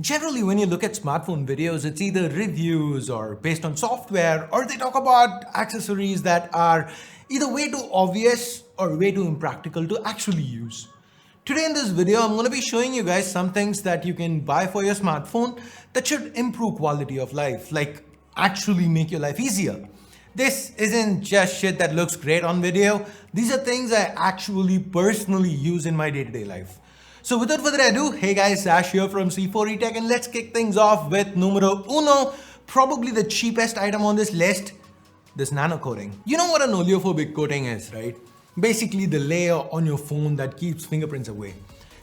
Generally, when you look at smartphone videos, it's either reviews or based on software, or they talk about accessories that are either way too obvious or way too impractical to actually use. Today in this video, I'm going to be showing you guys some things that you can buy for your smartphone that should improve quality of life, like actually make your life easier. This isn't just shit that looks great on video. These are things I actually personally use in my day-to-day life. So without further ado, hey guys, Ash here from C4eTech, and let's kick things off with numero uno, probably the cheapest item on this list, this nano coating. You know what an oleophobic coating is, right? Basically the layer on your phone that keeps fingerprints away.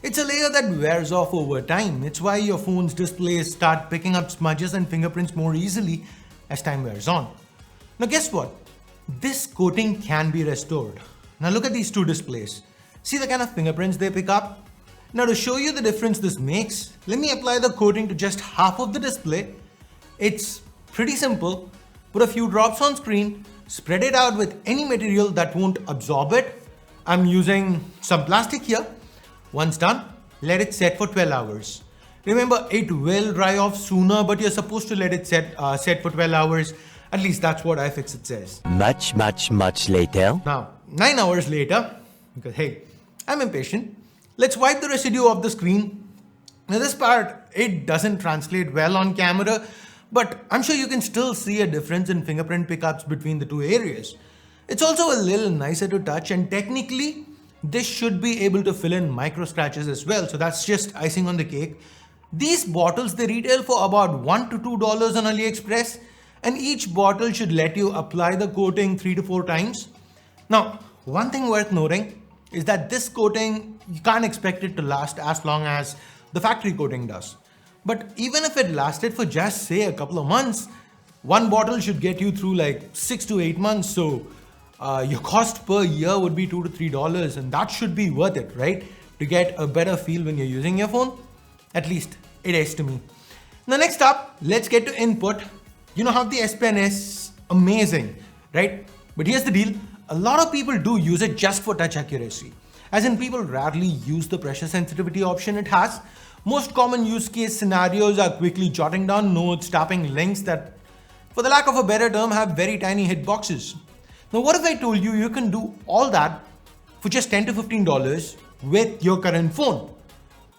It's a layer that wears off over time. It's why your phone's displays start picking up smudges and fingerprints more easily as time wears on. Now guess what? This coating can be restored. Now look at these two displays. See the kind of fingerprints they pick up? Now to show you the difference this makes, let me apply the coating to just half of the display. It's pretty simple. Put a few drops on screen, spread it out with any material that won't absorb it. I'm using some plastic here. Once done, let it set for 12 hours. Remember, it will dry off sooner, but you're supposed to let it set for 12 hours. At least that's what iFixit says. Much later. Now, 9 hours later, because hey, I'm impatient. Let's wipe the residue off the screen. Now this part, it doesn't translate well on camera, but I'm sure you can still see a difference in fingerprint pickups between the two areas. It's also a little nicer to touch, and technically, this should be able to fill in micro scratches as well, so that's just icing on the cake. These bottles, they retail for about $1 to $2 on AliExpress, and each bottle should let you apply the coating 3 to 4 times. Now, one thing worth noting is that this coating, you can't expect it to last as long as the factory coating does. But even if it lasted for just say a couple of months, one bottle should get you through like 6 to 8 months. So your cost per year would be $2 to $3, and that should be worth it, right? To get a better feel when you're using your phone. At least it is to me. Now next up, let's get to input. You know how the S Pen is amazing, right? But here's the deal. A lot of people do use it just for touch accuracy. As in, people rarely use the pressure sensitivity option it has. Most common use case scenarios are quickly jotting down notes, tapping links that, for the lack of a better term, have very tiny hitboxes. Now what if I told you you can do all that for just $10 to $15 with your current phone?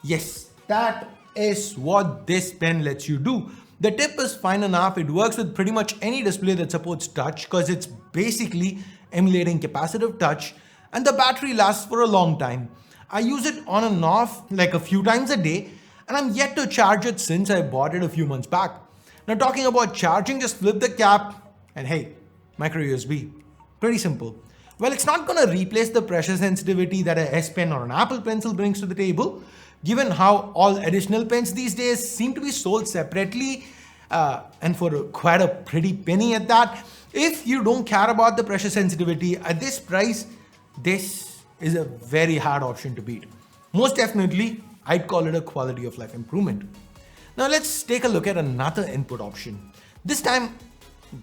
Yes, that is what this pen lets you do. The tip is fine enough. It works with pretty much any display that supports touch because it's basically emulating capacitive touch, and the battery lasts for a long time. I use it on and off like a few times a day, and I'm yet to charge it since I bought it a few months back. Now talking about charging, just flip the cap and hey, micro USB. Pretty simple. Well, it's not going to replace the pressure sensitivity that a S Pen or an Apple Pencil brings to the table, given how all additional pens these days seem to be sold separately and for quite a pretty penny at that. If you don't care about the pressure sensitivity at this price, this is a very hard option to beat. Most definitely, I'd call it a quality of life improvement. Now let's take a look at another input option. This time,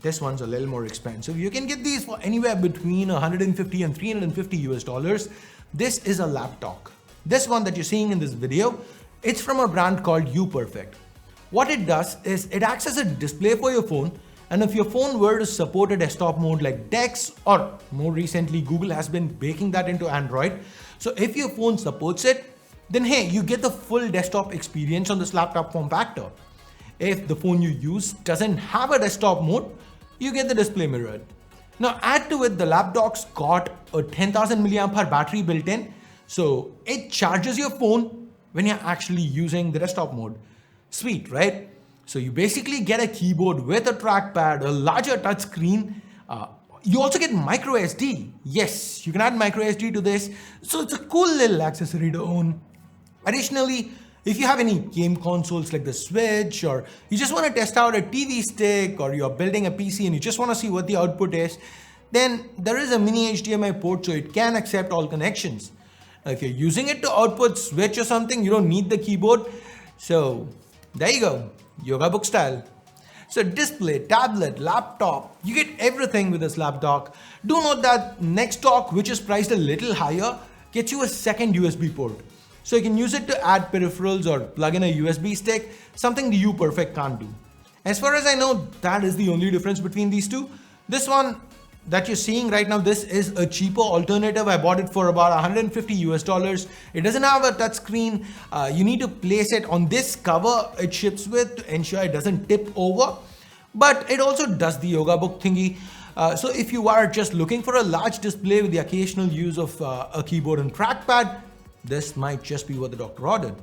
this one's a little more expensive. You can get these for anywhere between $150 and $350. This is a lapdock. This one that you're seeing in this video, it's from a brand called UPerfect. What it does is it acts as a display for your phone, and if your phone were to support a desktop mode like Dex, or more recently Google has been baking that into Android, so if your phone supports it, then hey, you get the full desktop experience on this laptop form factor. If the phone you use doesn't have a desktop mode, you get the display mirrored. Now add to it, the lapdock's got a 10,000 mAh battery built in, so it charges your phone when you're actually using the desktop mode. Sweet, right? So you basically get a keyboard with a trackpad, a larger touchscreen. You also get micro SD. Yes, you can add micro SD to this. So it's a cool little accessory to own. Additionally, if you have any game consoles like the Switch, or you just want to test out a TV stick, or you're building a PC and you just want to see what the output is, then there is a mini HDMI port, so it can accept all connections. Now, if you're using it to output Switch or something, you don't need the keyboard. So there you go, yoga book style. So display, tablet, laptop, you get everything with this lapdock. Do note that NextDock, which is priced a little higher, gets you a second USB port. So you can use it to add peripherals or plug in a USB stick, something the UPerfect can't do. As far as I know, that is the only difference between these two. This one that you're seeing right now, this is a cheaper alternative. I bought it for about 150 US dollars. It doesn't have a touch screen. You need to place it on this cover it ships with to ensure it doesn't tip over. But it also does the yoga book thingy. So if you are just looking for a large display with the occasional use of a keyboard and trackpad, this might just be what the doctor ordered.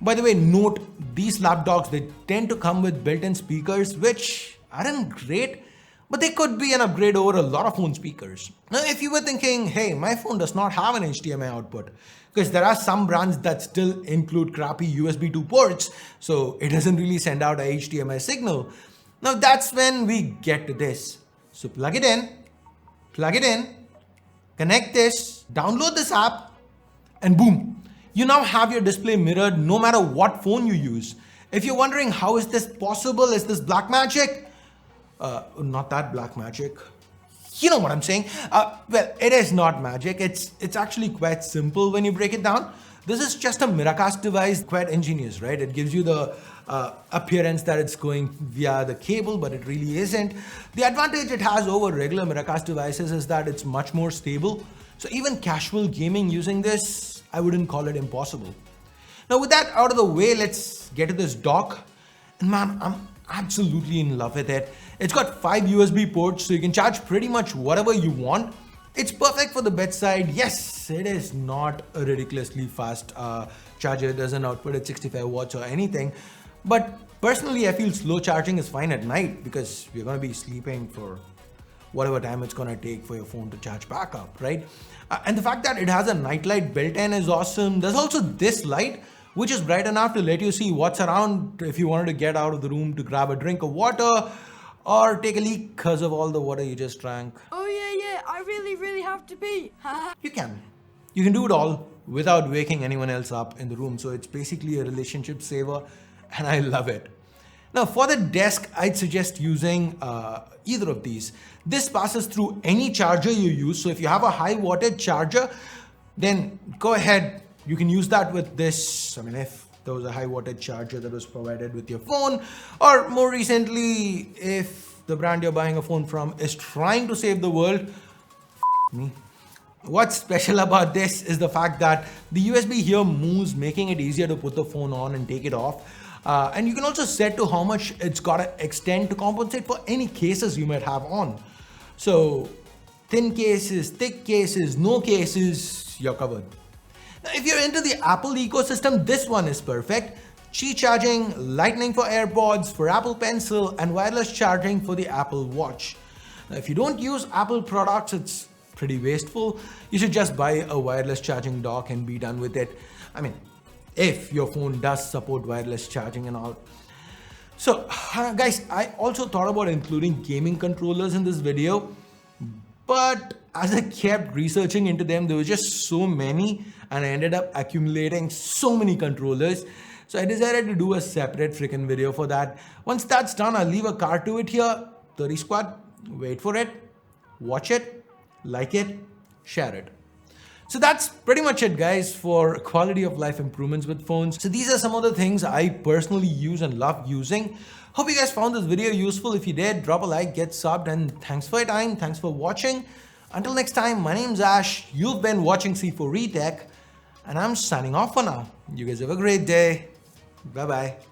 By the way, note these lapdogs, they tend to come with built-in speakers, which aren't great, but they could be an upgrade over a lot of phone speakers. Now, if you were thinking, hey, my phone does not have an HDMI output, because there are some brands that still include crappy USB 2 ports, so it doesn't really send out a HDMI signal. Now that's when we get to this. So plug it in, connect this, download this app, and boom. You now have your display mirrored no matter what phone you use. If you're wondering how is this possible, is this black magic? Not that black magic. You know what I'm saying? Well, it is not magic. It's actually quite simple when you break it down. This is just a Miracast device, quite ingenious, right? It gives you the appearance that it's going via the cable, but it really isn't. The advantage it has over regular Miracast devices is that it's much more stable. So even casual gaming using this, I wouldn't call it impossible. Now with that out of the way, let's get to this dock. And man, I'm absolutely in love with it. It's got 5 USB ports, so you can charge pretty much whatever you want. It's perfect for the bedside. Yes, it is not a ridiculously fast charger. It doesn't output at 65 watts or anything. But personally, I feel slow charging is fine at night because we're going to be sleeping for whatever time it's going to take for your phone to charge back up, right? And the fact that it has a nightlight built in is awesome. There's also this light, which is bright enough to let you see what's around if you wanted to get out of the room to grab a drink of water or take a leak because of all the water you just drank. Oh yeah, I really have to pee. You can do it all without waking anyone else up in the room. So it's basically a relationship saver and I love it. Now for the desk, I'd suggest using either of these. This passes through any charger you use. So if you have a high wattage charger, then go ahead. You can use that with this. I mean, if there was a high wattage charger that was provided with your phone, or more recently, if the brand you're buying a phone from is trying to save the world, me. What's special about this is the fact that the USB here moves, making it easier to put the phone on and take it off. And you can also set to how much it's got to extend to compensate for any cases you might have on. So thin cases, thick cases, no cases, you're covered. Now, if you're into the Apple ecosystem, this one is perfect. Qi charging, lightning for AirPods, for Apple Pencil, and wireless charging for the Apple Watch. Now, if you don't use Apple products, it's pretty wasteful. You should just buy a wireless charging dock and be done with it. I mean, if your phone does support wireless charging and all. So guys, I also thought about including gaming controllers in this video, but as I kept researching into them, there were just so many and I ended up accumulating so many controllers. So I decided to do a separate freaking video for that. Once that's done, I'll leave a card to it here, 30 Squad. Wait for it, watch it, like it, share it. So that's pretty much it, guys, for quality of life improvements with phones. So these are some of the things I personally use and love using. Hope you guys found this video useful. If you did, drop a like, get subbed, and thanks for your time. Thanks for watching. Until next time, my name's Ash. You've been watching C4E Tech, and I'm signing off for now. You guys have a great day. Bye-bye.